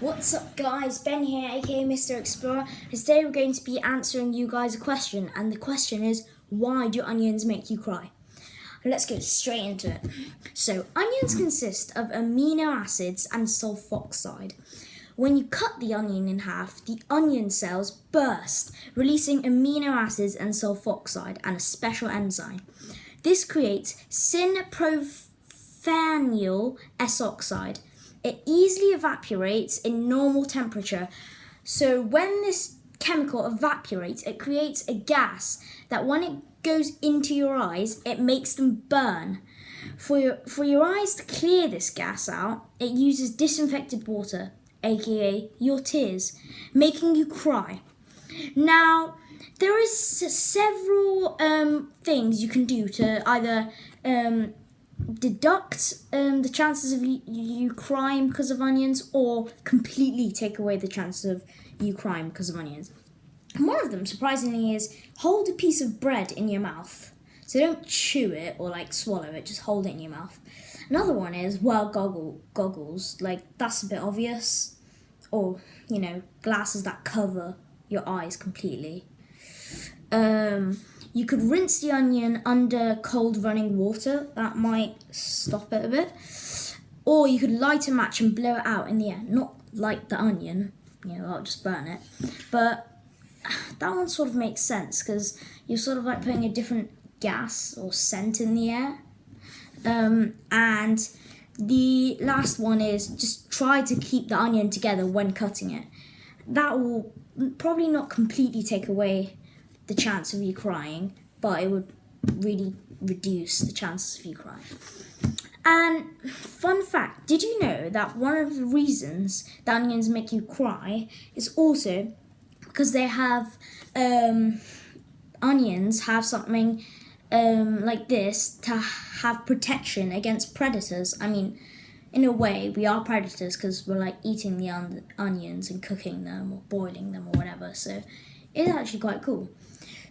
What's up guys, Ben here aka Mr. Explorer, and today we're going to be answering you guys a question, and the question is, why do onions make you cry? Let's go straight into it. So onions consist of amino acids and sulfoxide. When you cut the onion in half, the onion cells burst, releasing amino acids and sulfoxide and a special enzyme. This creates synpropanol S oxide. It easily evaporates in normal temperature. So when this chemical evaporates, it creates a gas that when it goes into your eyes, it makes them burn. For your eyes to clear this gas out, it uses disinfected water, aka your tears, making you cry. Now, there is several things you can do to either deduct the chances of you crying because of onions, or completely take away the chances of you crying because of onions. And one of them, surprisingly, is hold a piece of bread in your mouth. So don't chew it or swallow it, just hold it in your mouth. Another one is wear goggles. That's a bit obvious. Or, glasses that cover your eyes completely. You could rinse the onion under cold running water. That might stop it a bit. Or you could light a match and blow it out in the air. Not light the onion, that'll just burn it. But that one sort of makes sense because you're sort of putting a different gas or scent in the air. And the last one is just try to keep the onion together when cutting it. That will probably not completely take away the chance of you crying, but it would really reduce the chances of you crying. And fun fact, did you know that one of the reasons that onions make you cry is also because they have, onions have something like this to have protection against predators. I mean, in a way, we are predators because we're eating the onions and cooking them or boiling them or whatever. So it's actually quite cool.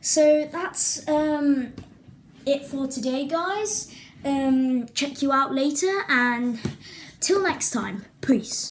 So that's it for today, guys. Check you out later, and till next time, peace.